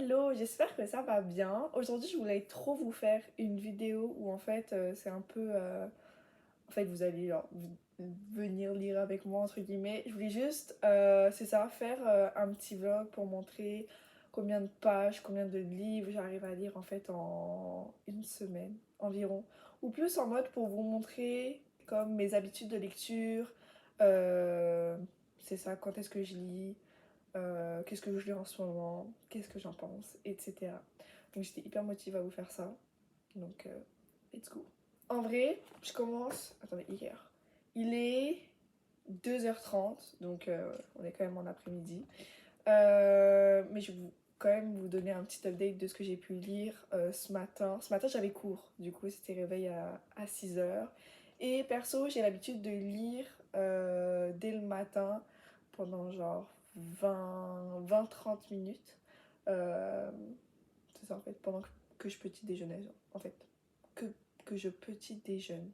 Hello, j'espère que ça va bien. Aujourd'hui, je voulais trop vous faire une vidéo où en fait, c'est un peu... en fait, vous allez venir lire avec moi, entre guillemets. Je voulais juste, c'est ça, faire un petit vlog pour montrer combien de pages, combien de livres j'arrive à lire en fait en une semaine environ. Ou plus en mode pour vous montrer comme mes habitudes de lecture, euh, c'est ça, quand est-ce que je lis, qu'est-ce que je lis en ce moment, qu'est-ce que j'en pense, etc. Donc j'étais hyper motivée à vous faire ça. Donc let's go. En vrai, je commence... Attendez, hier. Il est 2h30, donc on est quand même en après-midi. Mais je vais quand même vous donner un petit update de ce que j'ai pu lire ce matin. Ce matin, j'avais cours, du coup, c'était réveil à 6h. Et perso, j'ai l'habitude de lire dès le matin pendant genre 20-30 minutes. Euh, c'est ça en fait, pendant que je petit déjeunais, en fait, que, que je petit déjeune.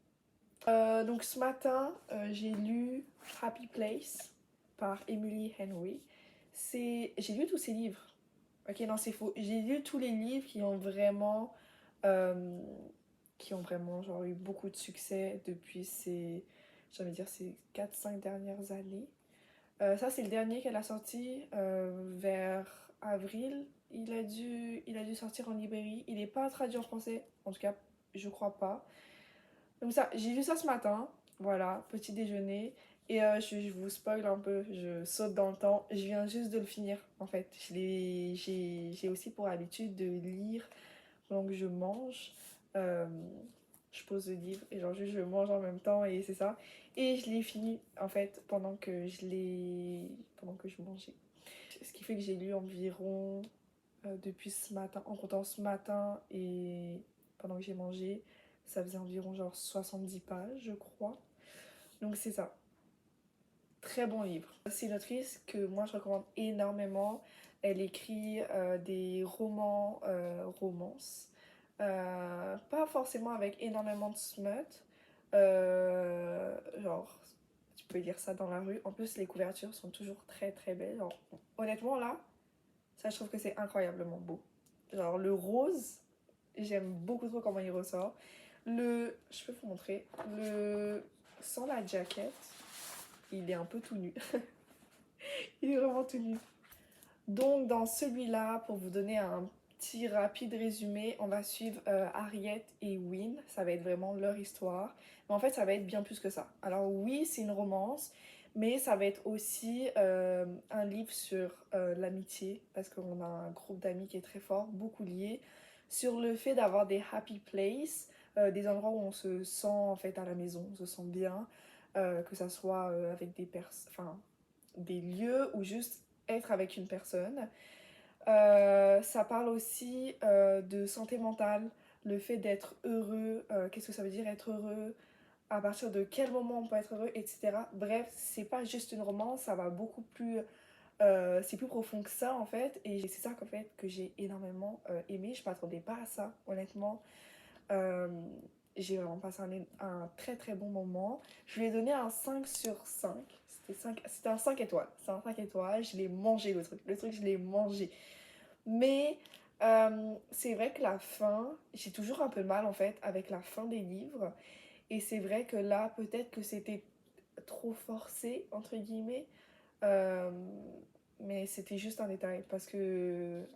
Donc ce matin, j'ai lu Happy Place par Emily Henry. J'ai lu tous ses livres. Ok, non, c'est faux. J'ai lu tous les livres euh, qui ont vraiment genre, eu beaucoup de succès depuis j'ai envie de dire, ces 4-5 dernières années. Ça, c'est le dernier qu'elle a sorti vers avril. Il a dû sortir en librairie. Il n'est pas traduit en français, en tout cas, je crois pas. Donc ça, j'ai lu ça ce matin. Voilà, petit déjeuner. Et je vous spoil un peu, je saute dans le temps. Je viens juste de le finir, en fait. J'ai aussi pour habitude de lire pendant que je mange. Euh, je pose le livre et genre juste je mange en même temps et c'est ça. Et je l'ai fini en fait pendant que je mangeais. Ce qui fait que j'ai lu environ depuis ce matin, en comptant ce matin et pendant que j'ai mangé, ça faisait environ genre 70 pages je crois. Donc c'est ça. Très bon livre. C'est une autrice que moi je recommande énormément. Elle écrit des romans, romances. Pas forcément avec énormément de smut. Genre, tu peux lire ça dans la rue. En plus, les couvertures sont toujours très très belles. Genre, honnêtement, là, ça je trouve que c'est incroyablement beau. Genre, le rose, j'aime beaucoup trop comment il ressort. Je peux vous montrer. Sans la jaquette, il est un peu tout nu. Il est vraiment tout nu. Donc dans celui-là, pour vous donner un petit rapide résumé, on va suivre Harriet et Win. Ça va être vraiment leur histoire. Mais en fait, ça va être bien plus que ça. Alors oui, c'est une romance, mais ça va être aussi un livre sur l'amitié, parce qu'on a un groupe d'amis qui est très fort, beaucoup liés, sur le fait d'avoir des happy places, des endroits où on se sent en fait à la maison, on se sent bien, que ça soit avec des lieux ou juste être avec une personne. Ça parle aussi de santé mentale, le fait d'être heureux, qu'est-ce que ça veut dire être heureux, à partir de quel moment on peut être heureux, etc. Bref, c'est pas juste une romance, ça va beaucoup plus... c'est plus profond que ça en fait, et c'est ça qu'en fait que j'ai énormément aimé. Je m'attendais pas à ça, honnêtement. Euh, j'ai vraiment passé un très très bon moment. Je lui ai donné un 5/5. C'était un 5 étoiles. C'est un 5 étoiles. Je l'ai mangé le truc. Le truc, je l'ai mangé. Mais c'est vrai que la fin, j'ai toujours un peu mal en fait avec la fin des livres. Et c'est vrai que là, peut-être que c'était trop forcé, entre guillemets. Euh, mais c'était juste un détail parce que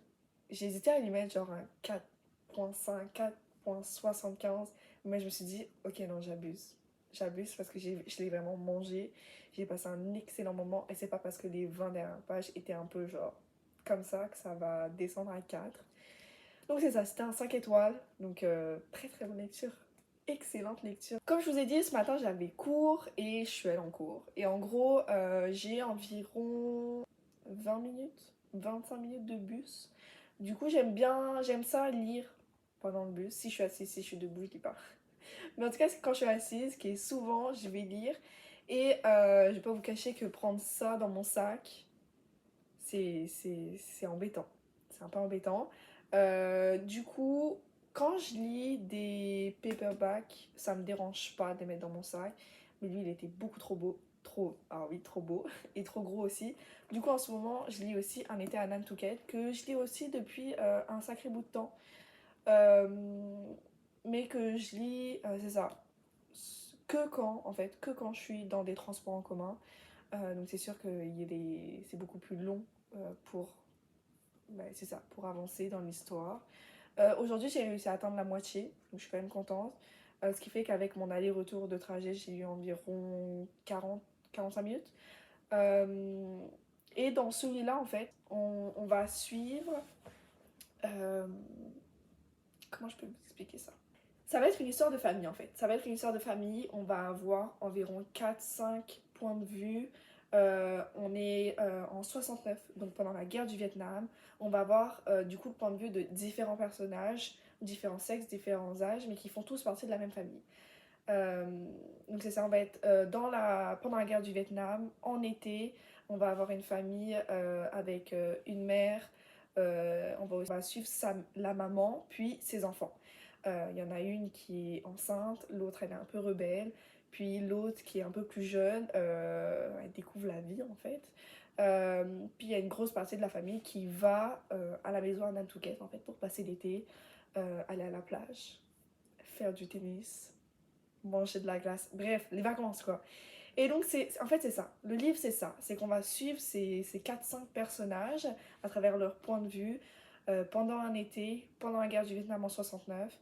j'hésitais à lui mettre genre un 4,5, 4,75. Mais je me suis dit, ok, non, j'abuse. J'abuse parce que je l'ai vraiment mangé. J'ai passé un excellent moment. Et c'est pas parce que les 20 dernières pages étaient un peu genre comme ça que ça va descendre à 4. Donc c'est ça, c'était un 5 étoiles. Donc très très bonne lecture. Excellente lecture. Comme je vous ai dit, ce matin j'avais cours et je suis allée en cours. Et en gros, j'ai environ 20 minutes, 25 minutes de bus. Du coup, j'aime ça lire pendant le bus. Si je suis assise, si je suis debout, je lis pas. Mais en tout cas, quand je suis assise, qui est souvent, je vais lire. Et je vais pas vous cacher que prendre ça dans mon sac, c'est embêtant. C'est un peu embêtant. Du coup, quand je lis des paperbacks, ça me dérange pas de les mettre dans mon sac. Mais lui, il était beaucoup trop, ah oui, trop beau et trop gros aussi. Du coup, en ce moment, je lis aussi Un été à Nantucket, que je lis aussi depuis un sacré bout de temps. Euh, mais que je lis, c'est ça, que quand, en fait, que quand je suis dans des transports en commun. Donc c'est sûr que c'est beaucoup plus long pour, c'est ça, pour avancer dans l'histoire. Aujourd'hui, j'ai réussi à atteindre la moitié, donc je suis quand même contente. Ce qui fait qu'avec mon aller-retour de trajet, j'ai eu environ 40-45 minutes. Euh, et dans celui-là, en fait, on va suivre... euh, comment je peux vous expliquer ça? Ça va être une histoire de famille, en fait. Ça va être une histoire de famille. On va avoir environ 4-5 points de vue. On est en 69, donc pendant la guerre du Vietnam. On va avoir du coup le point de vue de différents personnages, différents sexes, différents âges, mais qui font tous partie de la même famille. Euh, donc c'est ça, on va être pendant la guerre du Vietnam, en été, on va avoir une famille avec une mère, on va suivre la maman, puis ses enfants. Il y en a une qui est enceinte, l'autre elle est un peu rebelle, puis l'autre qui est un peu plus jeune, elle découvre la vie en fait. Puis il y a une grosse partie de la famille qui va à la maison à Nantucket en fait pour passer l'été, aller à la plage, faire du tennis, manger de la glace, bref, les vacances quoi. Et donc en fait c'est ça, le livre c'est ça, c'est qu'on va suivre ces 4-5 personnages à travers leur point de vue pendant un été, pendant la guerre du Vietnam en 69.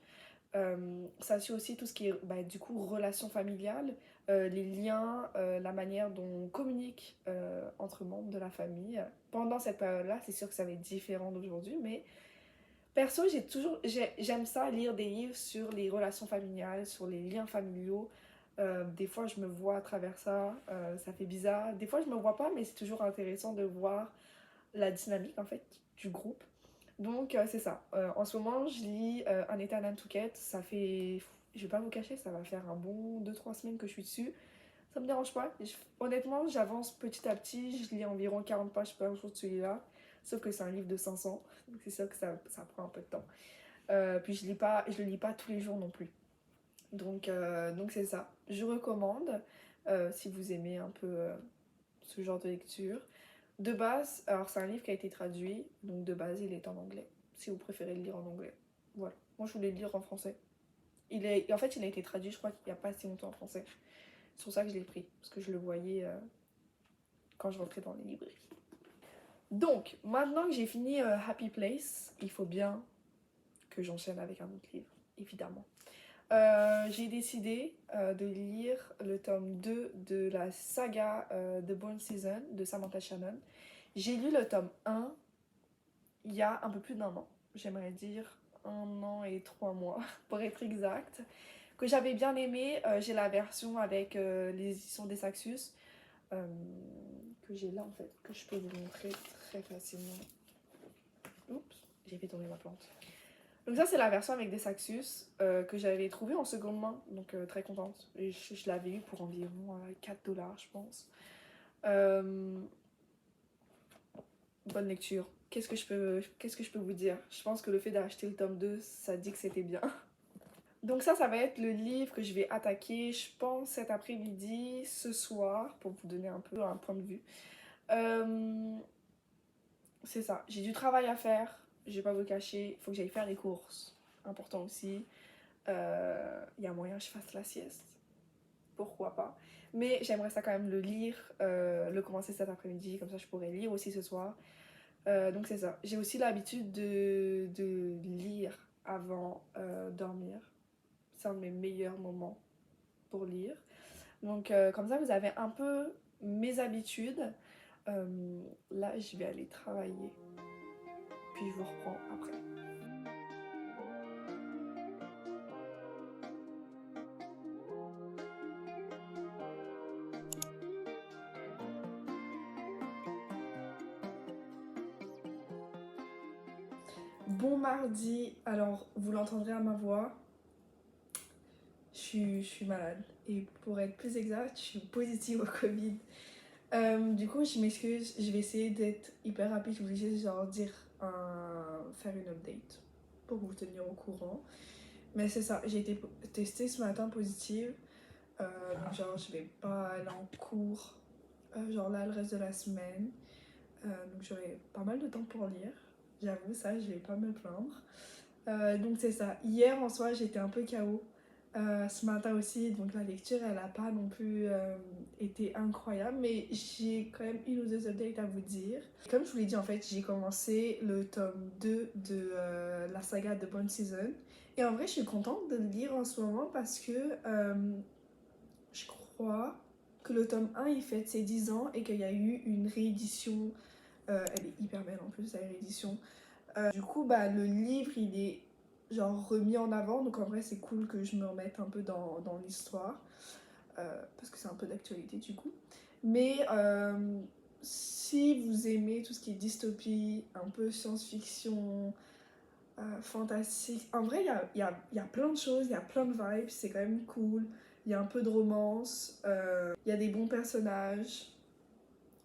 Ça suit aussi tout ce qui est du coup relations familiales, les liens, la manière dont on communique entre membres de la famille. Pendant cette période-là, c'est sûr que ça va être différent d'aujourd'hui, mais perso, j'aime ça, lire des livres sur les relations familiales, sur les liens familiaux. Des fois, je me vois à travers ça, ça fait bizarre. Des fois, je me vois pas, mais c'est toujours intéressant de voir la dynamique, en fait, du groupe. Donc, c'est ça. En ce moment, je lis Un été à Nantucket. Ça fait, je vais pas vous cacher, ça va faire un bon 2-3 semaines que je suis dessus. Ça me dérange pas. Honnêtement, j'avance petit à petit. Je lis environ 40 pages par jour de celui-là. Sauf que c'est un livre de 500. Donc c'est sûr que ça prend un peu de temps. Puis je le lis pas tous les jours non plus. Donc c'est ça. Je recommande si vous aimez un peu ce genre de lecture. De base, alors c'est un livre qui a été traduit. Donc de base, il est en anglais. Si vous préférez le lire en anglais. Voilà. Moi, je voulais le lire en français. En fait, il a été traduit, je crois qu'il n'y a pas si longtemps en français. C'est pour ça que je l'ai pris. Parce que je le voyais quand je rentrais dans les librairies. Donc, maintenant que j'ai fini Happy Place, il faut bien que j'enchaîne avec un autre livre, évidemment. J'ai décidé de lire le tome 2 de la saga The Born Season de Samantha Shannon. J'ai lu le tome 1 il y a un peu plus d'1 an. J'aimerais dire 1 an et 3 mois, pour être exact. Que j'avais bien aimé. J'ai la version avec les éditions des Saxus. Que j'ai là en fait, que je peux vous montrer très facilement. Oups, j'ai fait tomber ma plante. Donc ça c'est la version avec des Saxus que j'avais trouvé en seconde main, donc très contente. Et je l'avais eu pour environ 4 $ je pense. Bonne lecture. Qu'est-ce que je peux vous dire? Je pense que le fait d'acheter le tome 2, ça dit que c'était bien. Donc ça va être le livre que je vais attaquer, je pense, cet après-midi, ce soir, pour vous donner un peu un point de vue. C'est ça, j'ai du travail à faire, je vais pas vous le cacher, il faut que j'aille faire les courses, important aussi. Il y a moyen que je fasse la sieste, pourquoi pas. Mais j'aimerais ça quand même le lire, le commencer cet après-midi, comme ça je pourrais lire aussi ce soir. Donc c'est ça, j'ai aussi l'habitude de lire avant dormir. C'est un de mes meilleurs moments pour lire. Donc comme ça vous avez un peu mes habitudes. Là je vais aller travailler. Puis je vous reprends après. Bon mardi, alors vous l'entendrez à ma voix, je suis malade. Et pour être plus exact, je suis positive au Covid. Du coup, je m'excuse, je vais essayer d'être hyper rapide, je voulais juste genre faire une update pour vous tenir au courant. Mais c'est ça, j'ai été testée ce matin positive, donc genre je vais pas aller en cours genre là le reste de la semaine. Donc j'aurai pas mal de temps pour lire. J'avoue, ça, je vais pas me plaindre. Donc c'est ça. Hier en soi, j'étais un peu KO. Ce matin aussi, donc la lecture, elle a pas non plus été incroyable, mais j'ai quand même une ou deux updates à vous dire. Comme je vous l'ai dit, en fait, j'ai commencé le tome 2 de la saga de Bone Season. Et en vrai, je suis contente de le lire en ce moment parce que je crois que le tome 1 il fête ses 10 ans et qu'il y a eu une réédition. Elle est hyper belle en plus, la réédition. Du coup, bah, le livre il est genre remis en avant, donc en vrai, c'est cool que je me remette un peu dans l'histoire parce que c'est un peu d'actualité du coup. Mais si vous aimez tout ce qui est dystopie, un peu science-fiction, fantastique. En vrai, il y a plein de choses, il y a plein de vibes, c'est quand même cool. Il y a un peu de romance, il y a des bons personnages.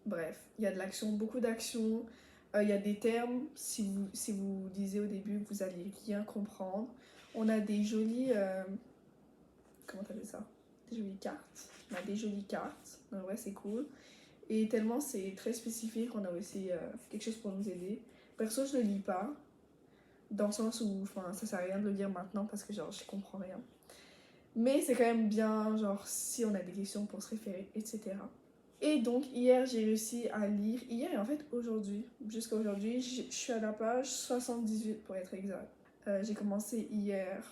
Bref, il y a de l'action, beaucoup d'action. Il y a des termes, si vous disiez au début, vous allez rien comprendre. On a des jolies. Comment t'appelles ça? Des jolies cartes. On a des jolies cartes. En vrai, c'est cool. Et tellement c'est très spécifique, on a aussi quelque chose pour nous aider. Perso, je le lis pas. Dans le sens où, enfin, ça sert à rien de le lire maintenant parce que, genre, je comprends rien. Mais c'est quand même bien, genre, si on a des questions pour se référer, etc. Et donc, hier, j'ai réussi à lire. Hier et en fait, aujourd'hui, jusqu'à aujourd'hui, je suis à la page 78 pour être exact. J'ai commencé hier,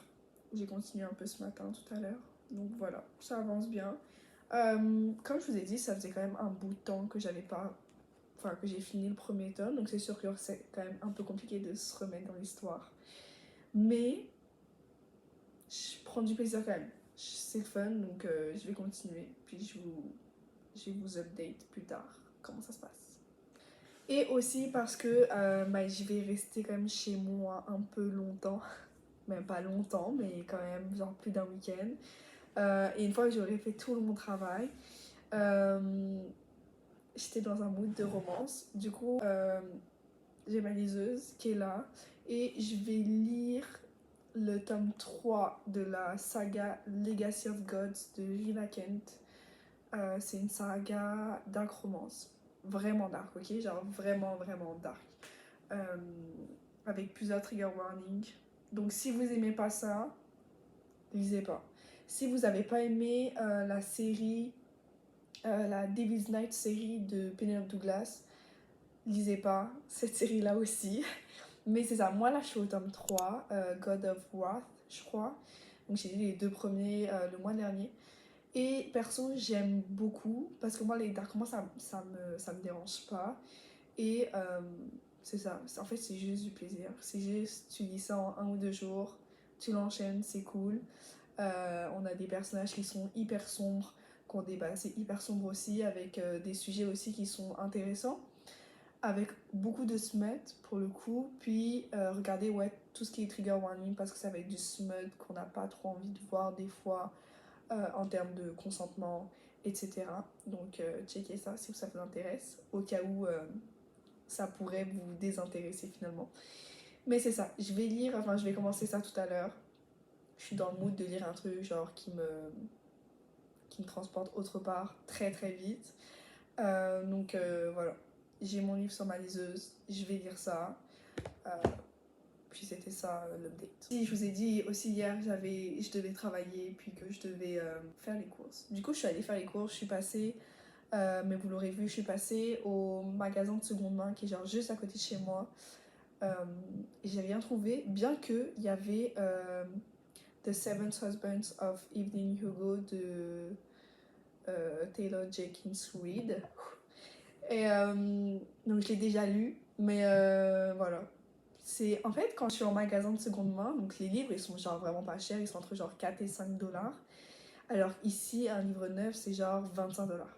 j'ai continué un peu ce matin, tout à l'heure. Donc voilà, ça avance bien. Comme je vous ai dit, ça faisait quand même un bout de temps que j'avais pas. Enfin, que j'ai fini le premier tome, donc c'est sûr que c'est quand même un peu compliqué de se remettre dans l'histoire. Mais je prends du plaisir quand même. C'est fun, donc je vais continuer. Puis je vais vous update plus tard comment ça se passe. Et aussi parce que bah, je vais rester quand même chez moi un peu longtemps. Même pas longtemps, mais quand même genre plus d'un week-end. Et une fois que j'aurai fait tout mon travail, j'étais dans un mood de romance. Du coup, j'ai ma liseuse qui est là. Et je vais lire le tome 3 de la saga Legacy of Gods de Rina Kent. C'est une saga dark romance. Vraiment dark, ok? Genre vraiment, vraiment dark. Euh, avec plusieurs trigger warnings. Donc si vous aimez pas ça, lisez pas. Si vous avez pas aimé la série, la Devil's Night série de Penelope Douglas, lisez pas cette série-là aussi. Mais c'est ça, moi là je suis au tome 3, God of Wrath, je crois. Donc j'ai lu les deux premiers le mois dernier. Et perso, j'aime beaucoup parce que moi, les dark romance, ça me dérange pas. Et c'est ça, en fait, c'est juste du plaisir. C'est juste, tu lis ça en un ou deux jours, tu l'enchaînes, c'est cool. On a des personnages qui sont hyper sombres, qu'on débat, c'est hyper sombre aussi, avec des sujets aussi qui sont intéressants avec beaucoup de smut pour le coup, puis regardez ouais, tout ce qui est trigger warning parce que ça va être du smut qu'on n'a pas trop envie de voir des fois en termes de consentement, etc. Donc checkez ça si ça vous intéresse, au cas où ça pourrait vous désintéresser finalement. Mais c'est ça, je vais lire, enfin je vais commencer ça tout à l'heure. Je suis dans le mood de lire un truc genre qui me transporte autre part très très vite. Donc voilà, j'ai mon livre sur ma liseuse, je vais lire ça. Euh, Puis c'était ça l'update. Si je vous ai dit aussi hier, je devais travailler puis que je devais faire les courses. Du coup, je suis allée faire les courses, je suis passée, mais vous l'aurez vu, je suis passée au magasin de seconde main qui est genre juste à côté de chez moi. Et j'ai rien trouvé, bien que il y avait The Seven Husbands of Evelyn Hugo de Taylor Jenkins Reid. Et donc je l'ai déjà lu, mais voilà. C'est en fait quand je suis en magasin de seconde main, donc les livres ils sont genre vraiment pas chers, ils sont entre genre 4 et 5 dollars. Alors ici un livre neuf c'est genre 25 dollars.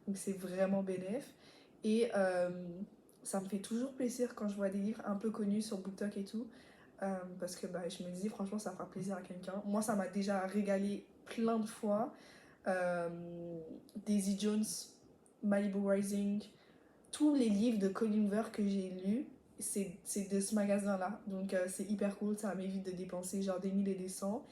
Donc c'est vraiment bénéf. Et ça me fait toujours plaisir quand je vois des livres un peu connus sur BookTok et tout. Parce que bah, je me dis franchement ça fera plaisir à quelqu'un. Moi ça m'a déjà régalé plein de fois. Daisy Jones, Malibu Rising, tous les livres de Colin Hoover que j'ai lus, c'est de ce magasin-là. Donc c'est hyper cool, ça m'évite de dépenser genre des mille et des cents.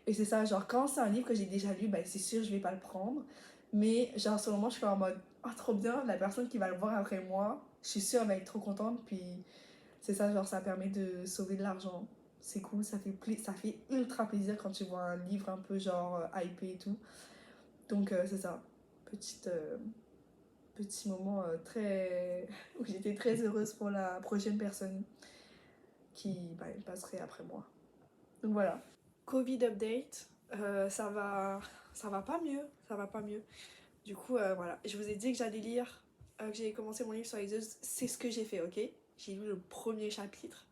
Et c'est ça, genre quand c'est un livre que j'ai déjà lu, bah, c'est sûr je vais pas le prendre. Mais genre sur le moment je suis en mode, ah trop bien, la personne qui va le voir après moi, je suis sûre elle va être trop contente, puis c'est ça, genre ça permet de sauver de l'argent. C'est cool, ça fait ultra plaisir quand tu vois un livre un peu genre hypé et tout. Donc c'est ça, petite, petit moment très où j'étais très heureuse pour la prochaine personne qui bah, passerait après moi. Donc voilà. Covid update, ça va pas mieux, ça va pas mieux. Du coup, voilà, je vous ai dit que j'allais lire, que j'allais commencer mon livre sur les œufs, c'est ce que j'ai fait, ok? J'ai lu le premier chapitre,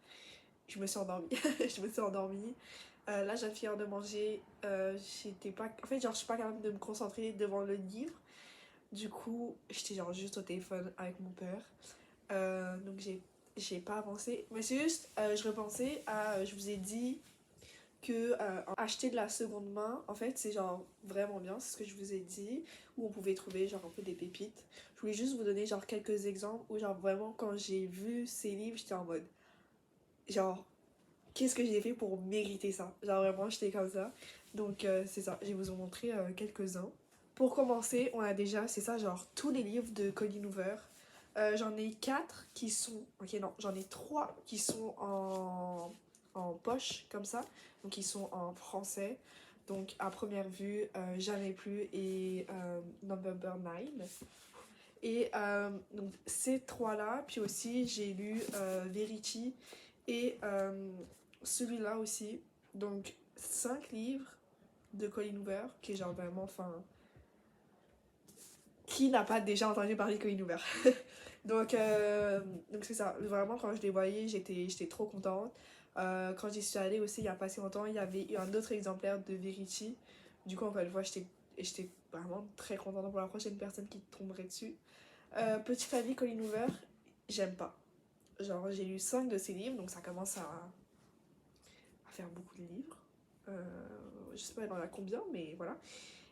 je me suis endormie, je me suis endormie. Là, j'ai fini de manger, j'étais pas... En fait, genre, je suis pas capable de me concentrer devant le livre. Du coup, j'étais genre juste au téléphone avec mon père. Donc j'ai pas avancé. Mais c'est juste, je repensais à... Je vous ai dit que acheter de la seconde main, en fait, c'est genre vraiment bien, c'est ce que je vous ai dit, où on pouvait trouver genre un peu des pépites. Je voulais juste vous donner genre quelques exemples où genre vraiment quand j'ai vu ces livres, j'étais en mode genre qu'est-ce que j'ai fait pour mériter ça? Genre vraiment j'étais comme ça. Donc c'est ça, je vais vous en montrer quelques-uns. Pour commencer, on a déjà, c'est ça, genre tous les livres de Colleen Hoover. J'en ai 4 qui sont. Ok, non, j'en ai 3 qui sont en poche, comme ça. Donc, ils sont en français. Donc, à première vue, Jamais plus et November 9. Et donc, ces 3-là. Puis aussi, j'ai lu Verity et celui-là aussi. Donc, 5 livres de Colleen Hoover, qui est genre vraiment. Enfin, qui n'a pas déjà entendu parler de Colleen Hoover? Donc c'est ça, vraiment quand je les voyais, j'étais trop contente. Quand j'y suis allée aussi il y a pas si longtemps, il y avait eu un autre exemplaire de Verity. Du coup, encore une fois, j'étais vraiment très contente pour la prochaine personne qui tomberait dessus. Petite avis, Colleen Hoover, j'aime pas. Genre, j'ai lu 5 de ses livres, donc ça commence à faire beaucoup de livres. Je sais pas dans la combien, mais voilà.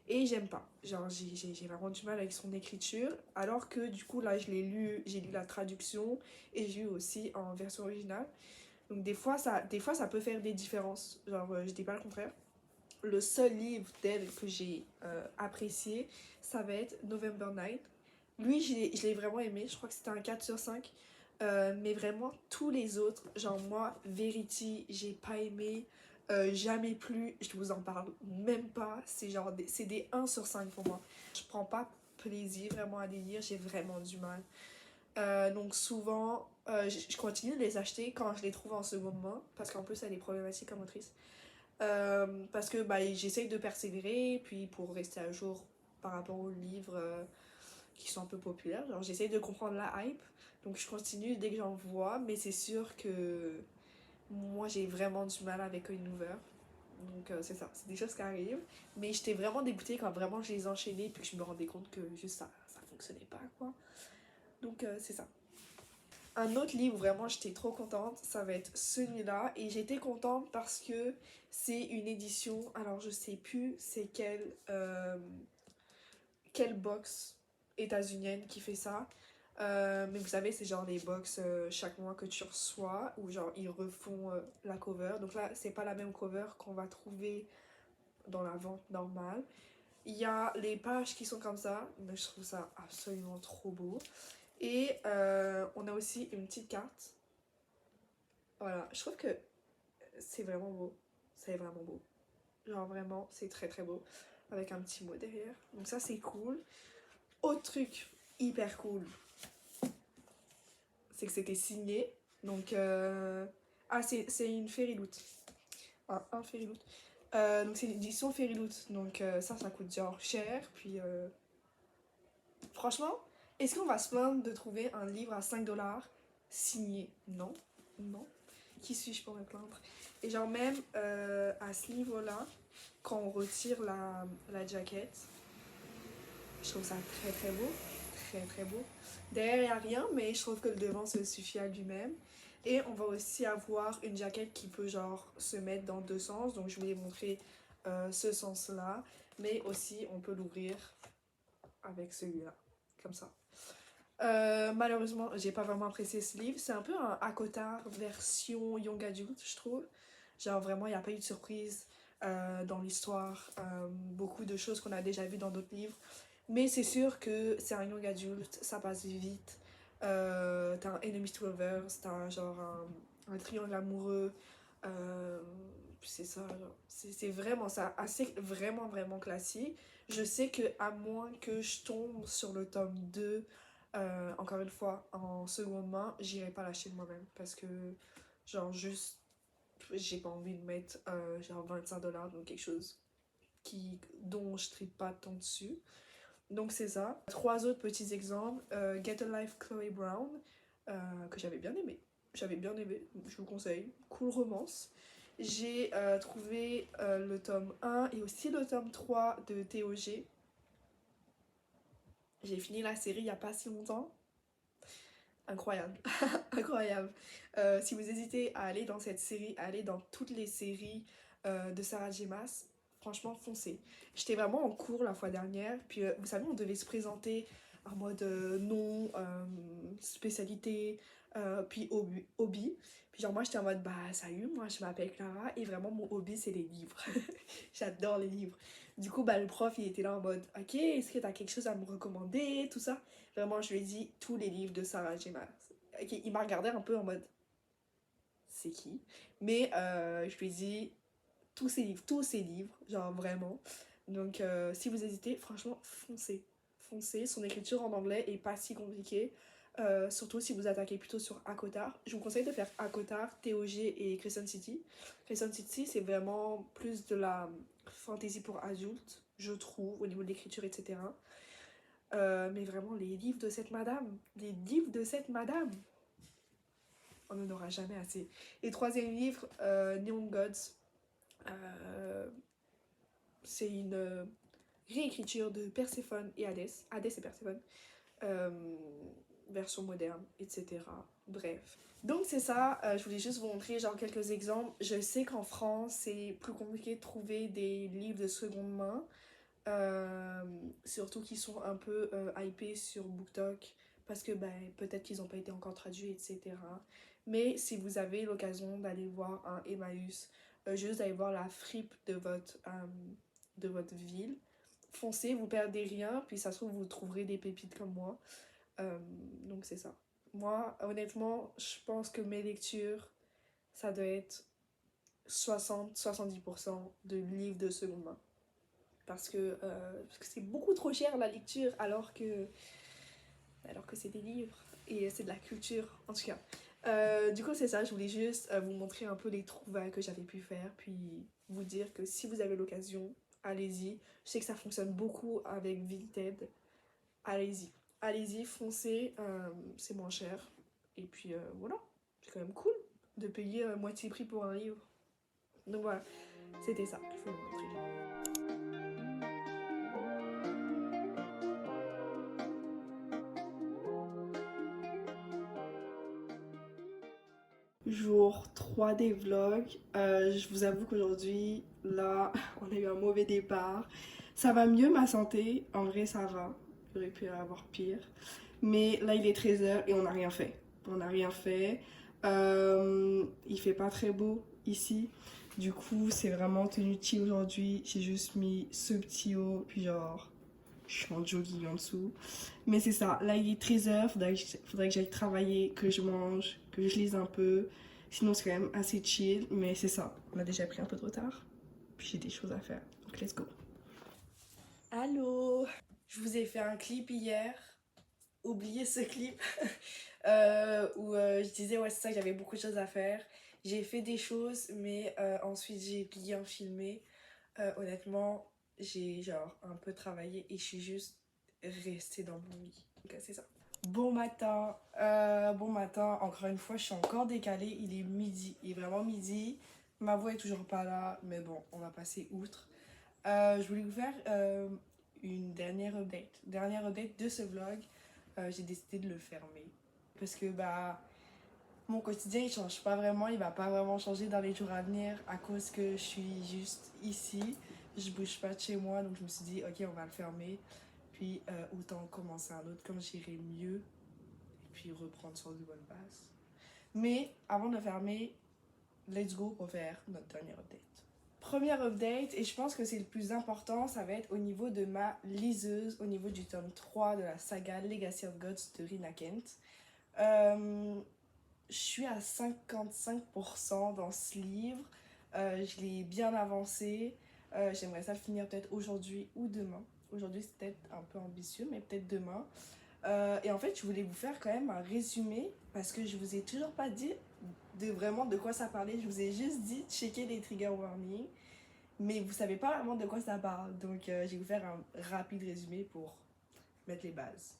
Et j'aime pas. Genre, j'ai vraiment du mal avec son écriture. Alors que du coup, là, j'ai lu la traduction et j'ai lu aussi en version originale. Donc, des fois, ça peut faire des différences. Genre, je dis pas le contraire. Le seul livre d'elle que j'ai apprécié, ça va être November Night. Lui, je l'ai vraiment aimé. Je crois que c'était un 4 sur 5. Mais vraiment, tous les autres, genre moi, Verity, j'ai pas aimé. Jamais plus, je vous en parle même pas. C'est genre c'est des 1 sur 5 pour moi. Je prends pas plaisir vraiment à les lire, j'ai vraiment du mal. Donc souvent, je continue de les acheter quand je les trouve en seconde main, parce qu'en plus elle est problématique comme autrice. Parce que bah, j'essaye de persévérer, puis pour rester à jour par rapport aux livres qui sont un peu populaires, genre j'essaye de comprendre la hype, donc je continue dès que j'en vois, mais c'est sûr que moi j'ai vraiment du mal avec une Hoover. Donc c'est ça, c'est des choses qui arrivent. Mais j'étais vraiment dégoûtée quand vraiment je les enchaînais puis que je me rendais compte que juste ça fonctionnait pas quoi. Donc c'est ça. Un autre livre où vraiment j'étais trop contente, ça va être celui-là. Et j'étais contente parce que c'est une édition, alors je sais plus c'est quelle box états-unienne qui fait ça. Mais vous savez, c'est genre les box chaque mois que tu reçois, où genre ils refont la cover. Donc là, c'est pas la même cover qu'on va trouver dans la vente normale. Il y a les pages qui sont comme ça, donc je trouve ça absolument trop beau. Et on a aussi une petite carte. Voilà, je trouve que c'est vraiment beau. C'est vraiment beau. Genre vraiment, c'est très très beau. Avec un petit mot derrière. Donc ça, c'est cool. Autre truc hyper cool, c'est que c'était signé. Donc, ah, c'est une Fairyloot. Un Fairyloot. Donc, c'est une édition Fairyloot. Donc, ça coûte genre cher. Puis, franchement, est-ce qu'on va se plaindre de trouver un livre à 5$ signé? Non. Non. Qui suis-je pour me plaindre? Et genre, même à ce niveau-là, quand on retire la jaquette, je trouve ça très très beau. Très très beau. Derrière, il n'y a rien, mais je trouve que le devant se suffit à lui-même. Et on va aussi avoir une jaquette qui peut genre se mettre dans deux sens. Donc je vais vous montrer ce sens-là. Mais aussi, on peut l'ouvrir avec celui-là. Comme ça. Malheureusement, j'ai pas vraiment apprécié ce livre. C'est un peu un Akotard version Young Adult, je trouve. Genre vraiment, il n'y a pas eu de surprise dans l'histoire. Beaucoup de choses qu'on a déjà vues dans d'autres livres. Mais c'est sûr que c'est un young adulte, ça passe vite. T'as un enemies to lovers, t'as genre un triangle amoureux. Euh, c'est ça, genre. C'est vraiment ça, assez vraiment vraiment classique. Je sais que à moins que je tombe sur le tome 2 encore une fois, en seconde main, j'irai pas l'acheter de moi-même parce que, genre, juste, j'ai pas envie de mettre genre 25 $ dans quelque chose dont je tripe pas tant dessus. Donc c'est ça. Trois autres petits exemples. Get a Life Chloe Brown, que j'avais bien aimé. J'avais bien aimé, je vous conseille. Cool romance. J'ai trouvé le tome 1 et aussi le tome 3 de TOG. J'ai fini la série il y a pas si longtemps. Incroyable, incroyable. Si vous hésitez à aller dans cette série, à aller dans toutes les séries de Sarah J. Maas, franchement, foncez. J'étais vraiment en cours la fois dernière, puis vous savez, on devait se présenter en mode nom, spécialité, puis hobby. Puis genre moi j'étais en mode bah salut, moi je m'appelle Clara et vraiment mon hobby c'est les livres. J'adore les livres. Du coup bah le prof il était là en mode ok, est-ce que t'as quelque chose à me recommander, tout ça. Vraiment je lui ai dit tous les livres de Sarah J. Maas. Ok, il m'a regardé un peu en mode c'est qui? Mais je lui ai dit tous ses livres, genre vraiment. Donc si vous hésitez, franchement, foncez. Foncez, son écriture en anglais est pas si compliquée. Surtout si vous attaquez plutôt sur Akotar. Je vous conseille de faire Akotar, TOG et Crescent City. Crescent City, c'est vraiment plus de la fantasy pour adultes, je trouve, au niveau de l'écriture, etc. Mais vraiment, les livres de cette madame, les livres de cette madame, on n'en aura jamais assez. Et troisième livre, Neon Gods. Euh, c'est une réécriture de Perséphone et Hadès. Hadès et Perséphone. Euh, version moderne, etc. Bref. Donc c'est ça, je voulais juste vous montrer genre quelques exemples. Je sais qu'en France, c'est plus compliqué de trouver des livres de seconde main. Surtout qu'ils sont un peu hypés sur BookTok parce que ben, peut-être qu'ils n'ont pas été encore traduits, etc. Mais si vous avez l'occasion d'aller voir un Emmaüs, juste d'aller voir la fripe de votre ville, foncez, vous perdez rien, puis ça se trouve vous trouverez des pépites comme moi. Donc c'est ça. Moi, honnêtement, je pense que mes lectures, ça doit être 60-70% de livres de seconde main parce que c'est beaucoup trop cher la lecture alors que c'est des livres et c'est de la culture en tout cas. Du coup c'est ça, je voulais juste vous montrer un peu les trouvailles que j'avais pu faire puis vous dire que si vous avez l'occasion, allez-y. Je sais que ça fonctionne beaucoup avec Vinted, allez-y. Allez-y, foncez, c'est moins cher. Et puis voilà, c'est quand même cool de payer moitié prix pour un livre. Donc voilà, c'était ça que je voulais vous montrer. Jour 3 des vlogs. Je vous avoue qu'aujourd'hui, là, on a eu un mauvais départ. Ça va mieux ma santé, en vrai ça va. J'aurais pu avoir pire. Mais là, il est 13h et on n'a rien fait. On n'a rien fait. Il fait pas très beau ici. Du coup, c'est vraiment tenu chill aujourd'hui. J'ai juste mis ce petit haut, puis genre, je suis en jogging en dessous. Mais c'est ça, là il est 13h, faudrait que j'aille travailler, que je mange, que je lise un peu. Sinon c'est quand même assez chill, mais c'est ça, on a déjà pris un peu de retard. Puis j'ai des choses à faire, donc let's go. Allô. Je vous ai fait un clip hier, oubliez ce clip, où je disais ouais c'est ça, j'avais beaucoup de choses à faire. J'ai fait des choses, mais ensuite j'ai bien filmé. Honnêtement, j'ai genre un peu travaillé et je suis juste restée dans mon lit. Donc c'est ça. Bon matin, encore une fois, je suis encore décalée, il est midi, il est vraiment midi. Ma voix est toujours pas là, mais bon, on va passer outre. Je voulais vous faire une dernière update de ce vlog. J'ai décidé de le fermer parce que bah mon quotidien il change pas vraiment, il va pas vraiment changer dans les jours à venir à cause que je suis juste ici, je bouge pas de chez moi, donc je me suis dit ok on va le fermer, puis autant commencer un autre quand j'irai mieux et puis reprendre sur de bonnes bases. Mais avant de le fermer, let's go pour faire notre dernière update. Première update, et je pense que c'est le plus important, ça va être au niveau de ma liseuse, au niveau du tome 3 de la saga Legacy of Gods de Rina Kent. Je suis à 55% dans ce livre. Je l'ai bien avancé. J'aimerais ça le finir peut-être aujourd'hui ou demain. Aujourd'hui, c'est peut-être un peu ambitieux, mais peut-être demain. Et en fait, je voulais vous faire quand même un résumé parce que je vous ai toujours pas dit vraiment de quoi ça parlait. Je vous ai juste dit checker les trigger warnings, mais vous savez pas vraiment de quoi ça parle. Donc, je vais vous faire un rapide résumé pour mettre les bases.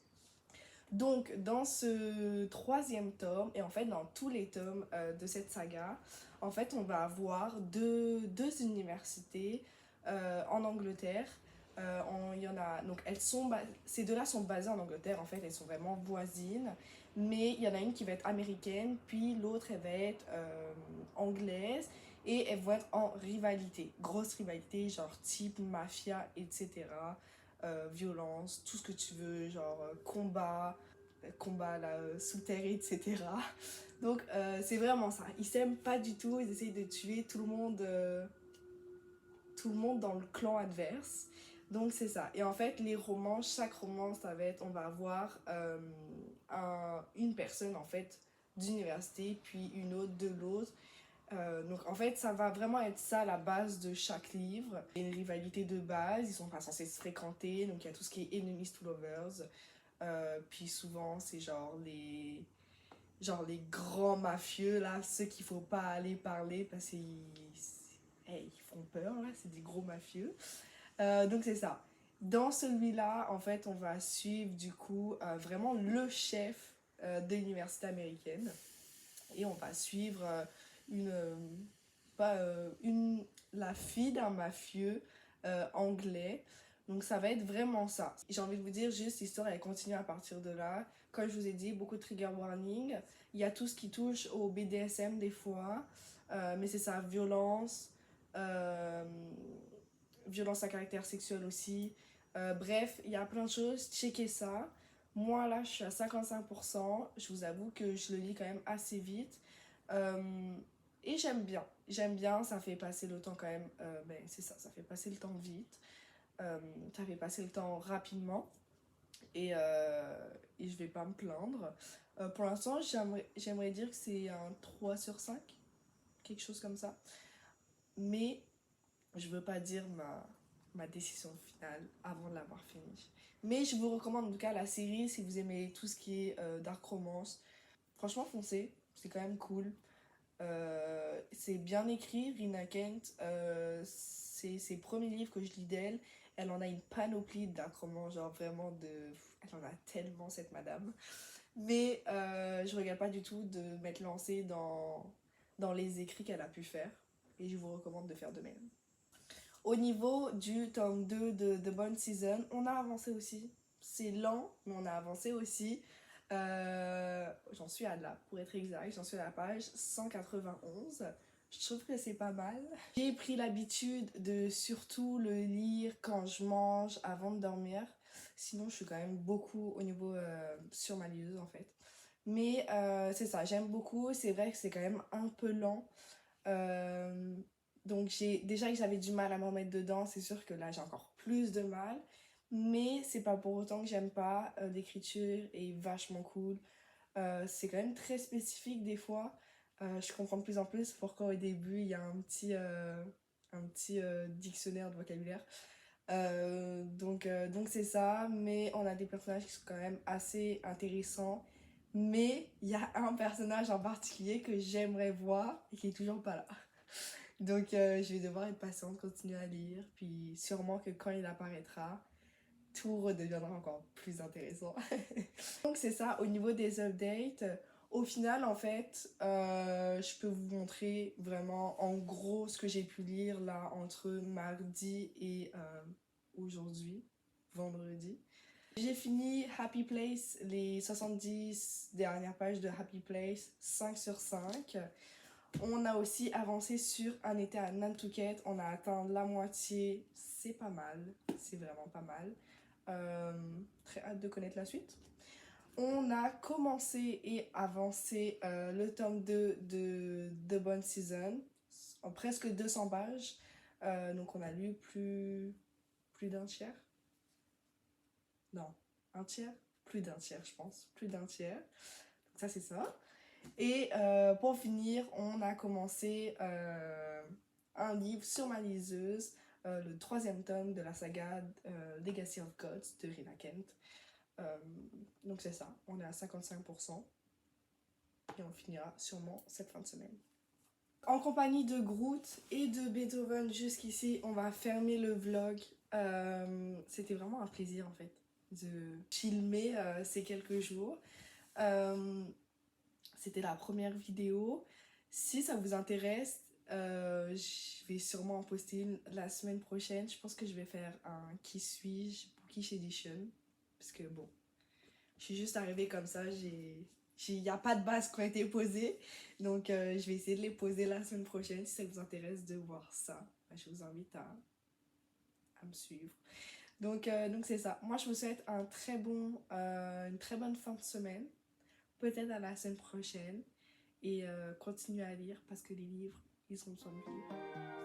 Donc, dans ce troisième tome, et en fait dans tous les tomes de cette saga, en fait on va avoir deux universités en Angleterre. Il y en a, donc ces deux-là sont basées en Angleterre, en fait elles sont vraiment voisines, mais il y en a une qui va être américaine, puis l'autre elle va être anglaise, et elles vont être en rivalité, grosse rivalité, genre type mafia, etc. Violence, tout ce que tu veux, genre combat là, sous terre, etc. Donc c'est vraiment ça. Ils s'aiment pas du tout, ils essayent de tuer tout le monde dans le clan adverse. Donc c'est ça. Et en fait, les romans, chaque roman, ça va être, on va avoir une personne en fait d'université, puis une autre de l'autre. Donc en fait, ça va vraiment être ça la base de chaque livre. Il y a une rivalité de base, ils sont pas censés se fréquenter, donc il y a tout ce qui est enemies to lovers. Puis souvent, c'est genre les grands mafieux, là, ceux qu'il faut pas aller parler parce qu'ils ils font peur, là, c'est des gros mafieux. Donc c'est ça. Dans celui-là, en fait, on va suivre du coup vraiment le chef de l'université américaine. Et on va suivre pas, la fille d'un mafieux anglais. Donc ça va être vraiment ça. J'ai envie de vous dire, juste l'histoire elle continue à partir de là. Comme je vous ai dit, beaucoup de trigger warning. Il y a tout ce qui touche au BDSM des fois. Mais c'est ça, violence à caractère sexuel aussi. Bref, il y a plein de choses. Checkez ça. Moi là, je suis à 55%. Je vous avoue que je le lis quand même assez vite. Et j'aime bien. J'aime bien, ça fait passer le temps quand même. C'est ça, ça fait passer le temps vite. Ça fait passer le temps rapidement. Et je vais pas me plaindre. Pour l'instant, j'aimerais dire que c'est un 3 sur 5. Quelque chose comme ça. Mais je veux pas dire ma décision finale avant de l'avoir fini. Mais je vous recommande en tout cas la série si vous aimez tout ce qui est dark romance. Franchement, foncez, c'est quand même cool. C'est bien écrit, Rina Kent. C'est ses premiers livres que je lis d'elle. Elle en a une panoplie de dark romance, genre vraiment de. Elle en a tellement, cette madame. Mais je regrette pas du tout de m'être lancée dans les écrits qu'elle a pu faire. Et je vous recommande de faire de même. Au niveau du tome 2 de The Bone Season, on a avancé aussi. C'est lent, mais on a avancé aussi. J'en suis à là, pour être exact, j'en suis à la page 191. Je trouve que c'est pas mal. J'ai pris l'habitude de surtout le lire quand je mange, avant de dormir. Sinon, je suis quand même beaucoup au niveau sur ma liseuse en fait. Mais c'est ça, j'aime beaucoup. C'est vrai que c'est quand même un peu lent. Donc déjà que j'avais du mal à m'en mettre dedans, c'est sûr que là j'ai encore plus de mal. Mais c'est pas pour autant que j'aime pas. L'écriture est vachement cool. C'est quand même très spécifique des fois. Je comprends de plus en plus pourquoi au début il y a un petit dictionnaire de vocabulaire. Donc c'est ça, mais on a des personnages qui sont quand même assez intéressants. Mais il y a un personnage en particulier que j'aimerais voir et qui est toujours pas là. Donc je vais devoir être patiente, continuer à lire, puis sûrement que quand il apparaîtra, tout redeviendra encore plus intéressant. Donc c'est ça, au niveau des updates, au final en fait, je peux vous montrer vraiment en gros ce que j'ai pu lire là entre mardi et aujourd'hui, vendredi. J'ai fini Happy Place, les 70 dernières pages de Happy Place, 5 sur 5. On a aussi avancé sur Un été à Nantucket, on a atteint la moitié, c'est pas mal, c'est vraiment pas mal. Très hâte de connaître la suite. On a commencé et avancé le tome 2 de The Bone Season, en presque 200 pages. Donc on a lu plus d'un tiers. Non, un tiers? Plus d'un tiers, je pense. Plus d'un tiers. Donc ça, c'est ça. Et pour finir, on a commencé un livre sur ma liseuse, le 3e tome de la saga Legacy of Gods de Rina Kent. Donc c'est ça, on est à 55% et on finira sûrement cette fin de semaine. En compagnie de Groot et de Beethoven jusqu'ici, on va fermer le vlog. C'était vraiment un plaisir en fait de filmer ces quelques jours. C'était la première vidéo. Si ça vous intéresse, je vais sûrement en poster une la semaine prochaine. Je pense que je vais faire un Qui suis-je Bookish Edition. Parce que bon, je suis juste arrivée comme ça, il n'y a pas de bases qui ont été posées. Donc je vais essayer de les poser la semaine prochaine. Si ça vous intéresse de voir ça, je vous invite à me suivre. Donc c'est ça. Moi je vous souhaite une très bonne fin de semaine. Peut-être à la semaine prochaine. Et continuez à lire parce que les livres, ils ont besoin de vivre.